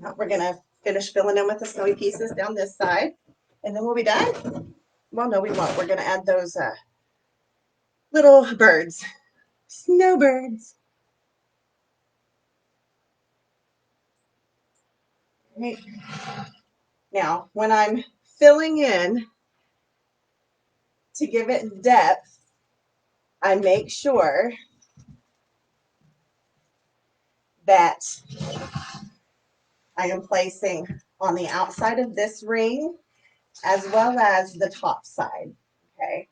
Now we're going to finish filling in with the snowy pieces down this side, and then we'll be done. Well, no, we won't. We're going to add those little birds, snowbirds. Right. Now, when I'm filling in to give it depth, I make sure that I am placing on the outside of this ring as well as the top side, okay?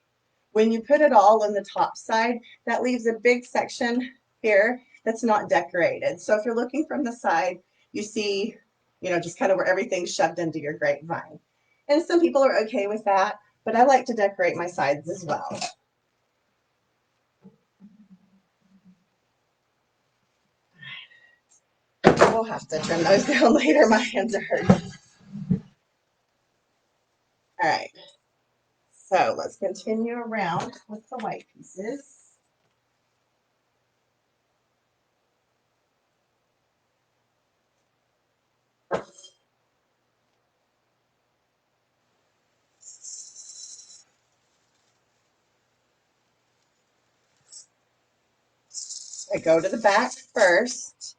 When you put it all on the top side, that leaves a big section here that's not decorated. So if you're looking from the side, you see, you know, just kind of where everything's shoved into your grapevine. And some people are okay with that, but I like to decorate my sides as well. We'll have to trim those down later. My hands are hurting. All right. So let's continue around with the white pieces. I go to the back first,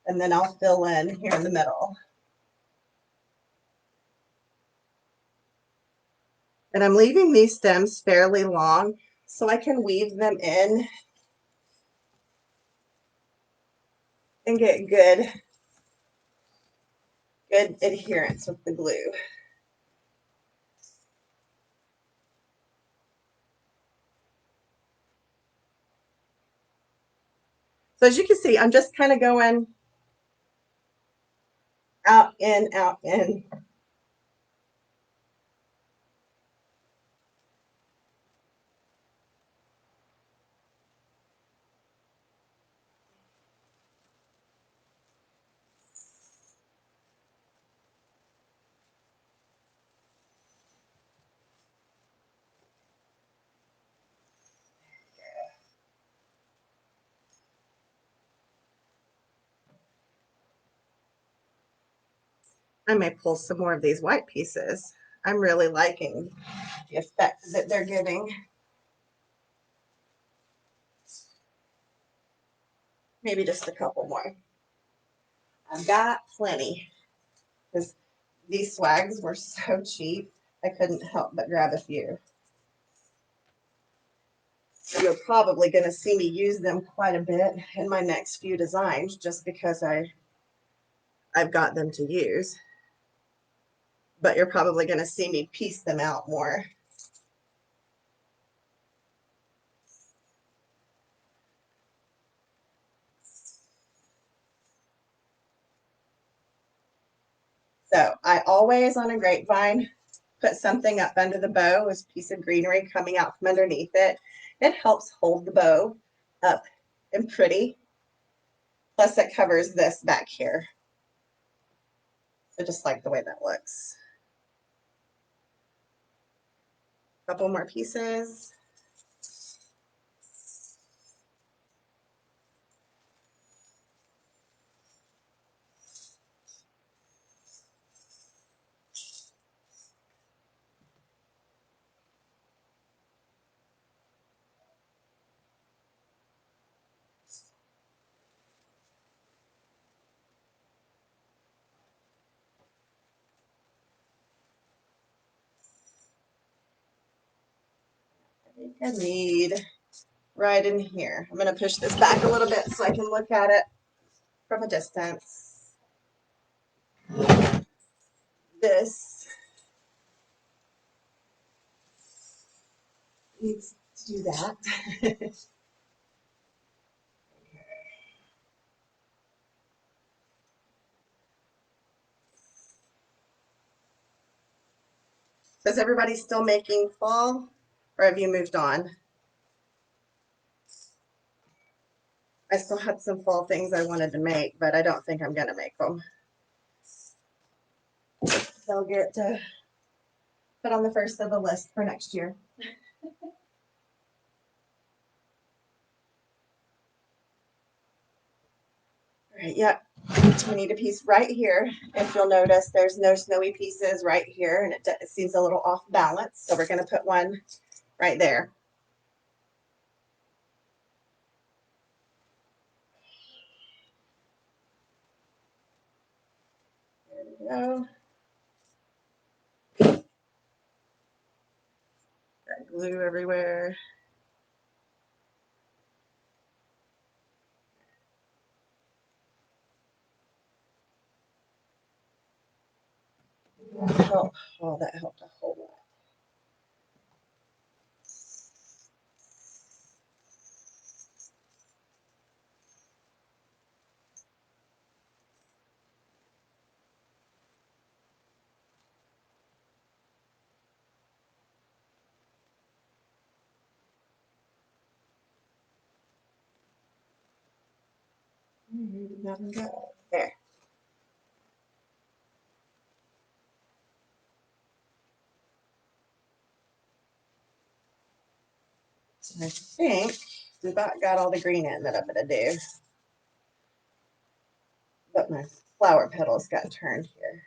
and then I'll fill in here in the middle. And I'm leaving these stems fairly long so I can weave them in and get good adherence with the glue. So as you can see, I'm just kind of going out, in, out, in. I may pull some more of these white pieces. I'm really liking the effect that they're giving. Maybe just a couple more. I've got plenty because these swags were so cheap, I couldn't help but grab a few. You're probably going to see me use them quite a bit in my next few designs just because I've got them to use. But you're probably going to see me piece them out more. So I always on a grapevine put something up under the bow, this piece of greenery coming out from underneath it. It helps hold the bow up and pretty. Plus it covers this back here. I just like the way that looks. Couple more pieces. I think I need right in here. I'm going to push this back a little bit so I can look at it from a distance. This needs to do that. Is everybody still making fall, or have you moved on? I still had some fall things I wanted to make, but I don't think I'm going to make them. They'll get put on the first of the list for next year. All right, yeah, we need a piece right here. If you'll notice, there's no snowy pieces right here, and it seems a little off balance. So we're going to put one right there. There we go. Got glue everywhere. help. Oh, that helped a whole lot. Nothing good. There. I think we about got all the green in that I'm going to do. But my flower petals got turned here.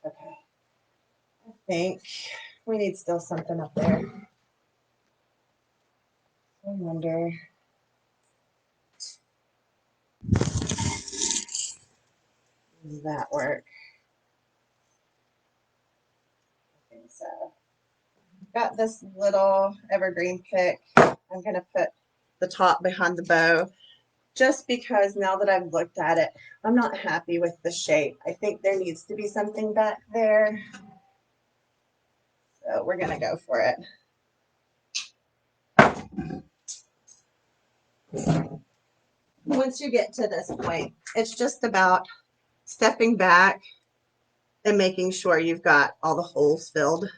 Okay. I think we need still something up there. I wonder. Does that work? I think so. Got this little evergreen pick. I'm going to put the top behind the bow just because now that I've looked at it, I'm not happy with the shape. I think there needs to be something back there. So we're going to go for it. Once you get to this point, it's just about stepping back and making sure you've got all the holes filled.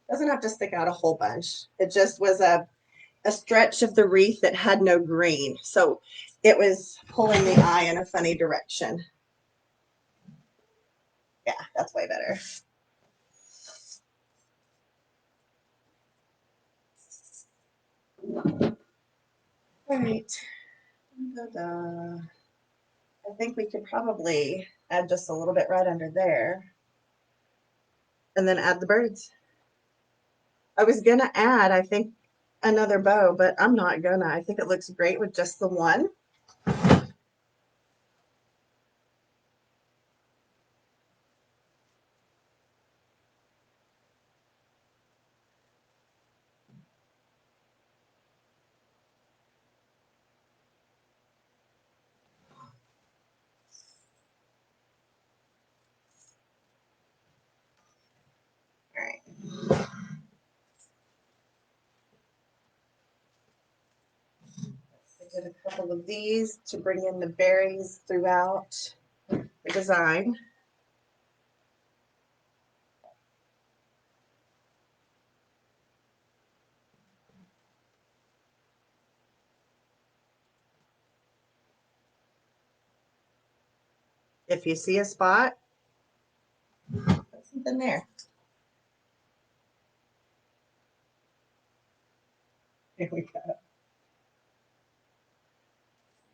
Doesn't have to stick out a whole bunch. It just was a stretch of the wreath that had no green. So it was pulling the eye in a funny direction. Yeah, that's way better. All right. Ta-da. I think we could probably add just a little bit right under there and then add the birds. I was going to add, I think, another bow, but I'm not gonna. I think it looks great with just the one. All right. I did a couple of these to bring in the berries throughout the design. If you see a spot, put something there. There we go.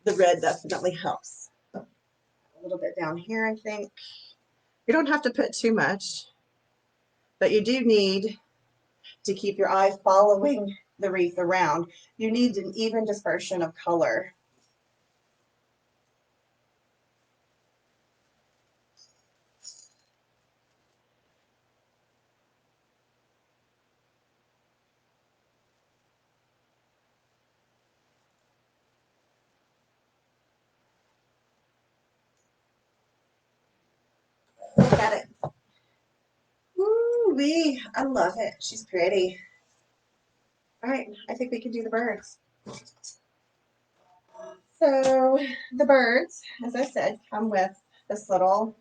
The red definitely helps. A little bit down here, I think. You don't have to put too much, but you do need to keep your eye following the wreath around. You need an even dispersion of color. Look at it. Woo-wee. I love it. She's pretty. All right, I think we can do the birds. So the birds, as I said, come with this little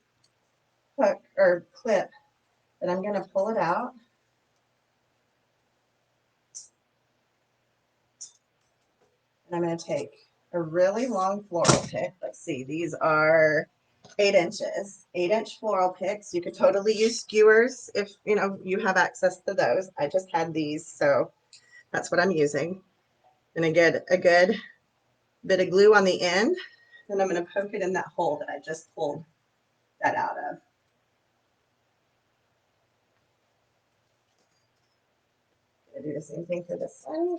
hook or clip that I'm going to pull it out. And I'm going to take a really long floral pick. Let's see, these are 8 inches, 8-inch floral picks. You could totally use skewers if you have access to those. I just had these, so that's what I'm using. And I get a good bit of glue on the end, and I'm going to poke it in that hole that I just pulled that out of. I'm going to do the same thing for this one.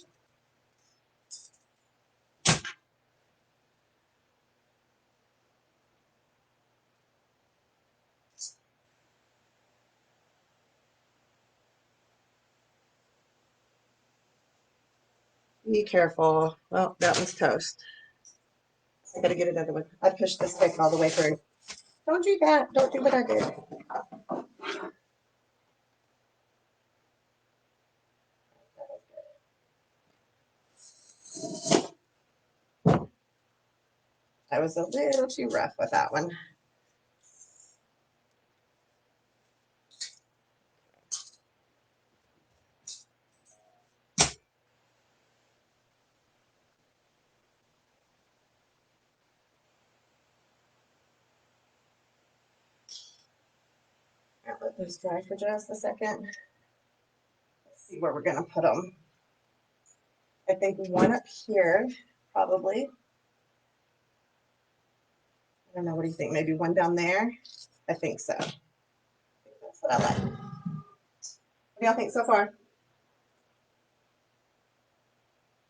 Be careful. Well, that one's toast. I gotta get another one. I pushed this stick all the way through. Don't do that. Don't do what I did. I was a little too rough with that one. I'll let those dry for just a second. Let's see where we're gonna put them. I think one up here, probably. I don't know, what do you think? Maybe one down there? I think so. That's what I like. What do y'all think so far?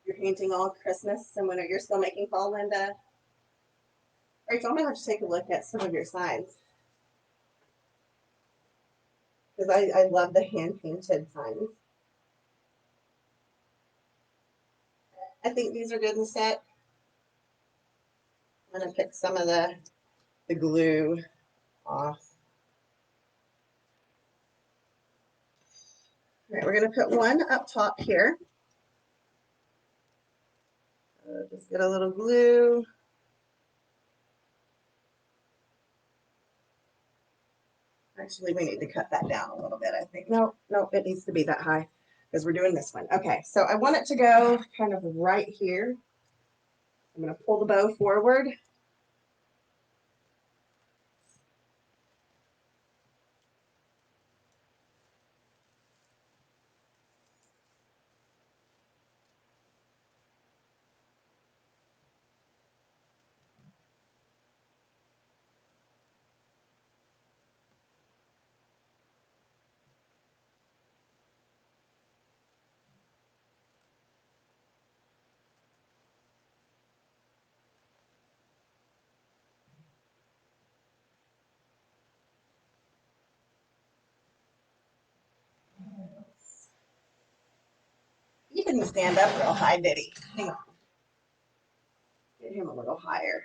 You're painting all Christmas and winter. You're still making fall, Linda? Rachel, I'm gonna have to take a look at some of your signs. Because I love the hand painted signs. I think these are good and set. I'm gonna pick some of the glue off. All right, we're gonna put one up top here. Just get a little glue. Actually, we need to cut that down a little bit, I think. No, it needs to be that high because we're doing this one. Okay, so I want it to go kind of right here. I'm gonna pull the bow forward. He didn't stand up real high, did he? Hang on. Get him a little higher.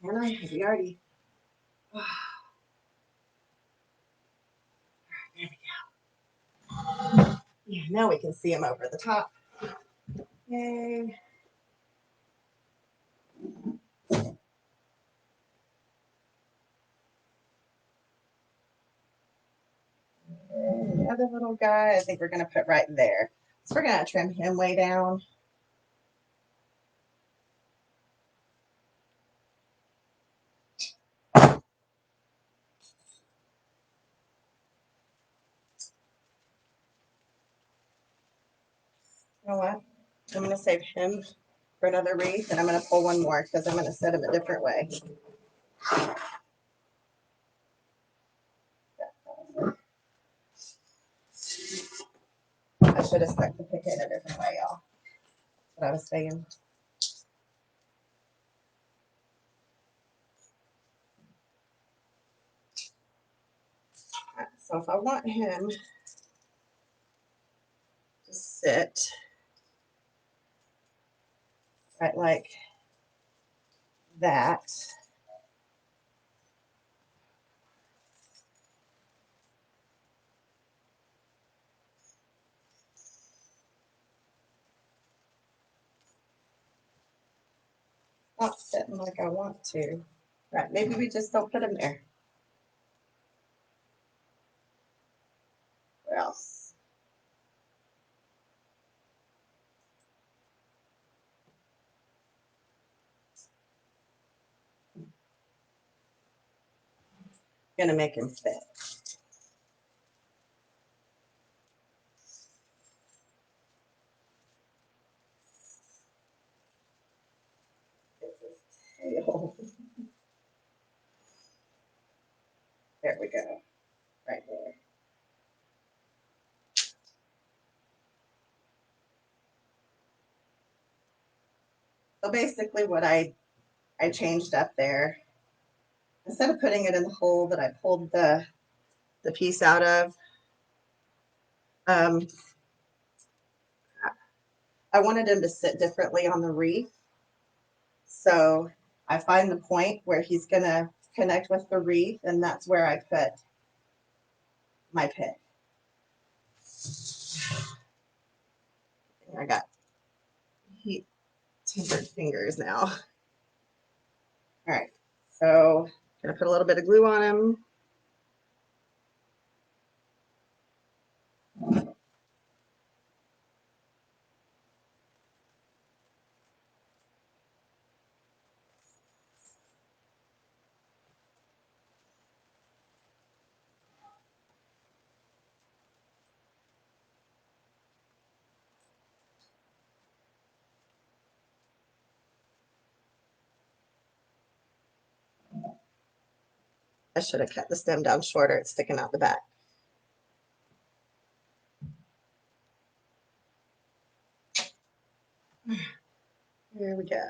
Can I? Have we already? Oh, there we go. Yeah, now we can see him over the top. Yay. The other little guy, I think we're going to put right there. So we're going to trim him way down. You know what? I'm going to save him for another wreath, and I'm going to pull one more because I'm going to set him a different way. I should have stuck the pick in a different way, y'all. That's what I was saying. Right, so if I want him to sit right like that, not sitting like I want to. Right, maybe we just don't put him there. Where else? Gonna make him fit. There we go. Right there. So basically what I changed up there, instead of putting it in the hole that I pulled the piece out of, I wanted him to sit differently on the wreath. So I find the point where he's going to connect with the wreath, and that's where I put my pick. I got heat tempered fingers now. All right, so I'm gonna put a little bit of glue on him. I should have cut the stem down shorter. It's sticking out the back. There we go.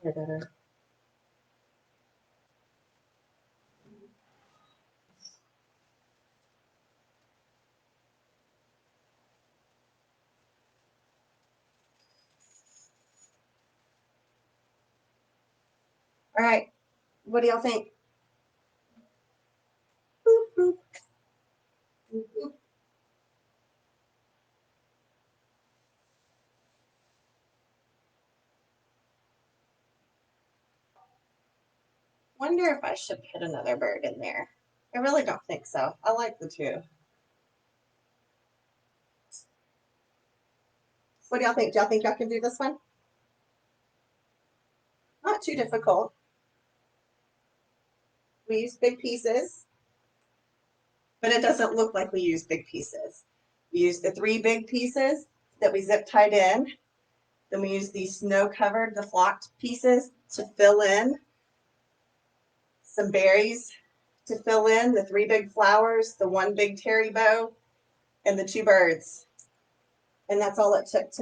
Better. All right, what do y'all think? Boop, boop. Boop, boop. Wonder if I should put another bird in there. I really don't think so. I like the two. What do y'all think? Do y'all think y'all can do this one? Not too difficult. We use big pieces, but it doesn't look like we use big pieces. We use the 3 big pieces that we zip tied in. Then we use these snow-covered, the flocked pieces to fill in. Some berries to fill in, the 3 big flowers, the 1 big terry bow, and the 2 birds. And that's all it took to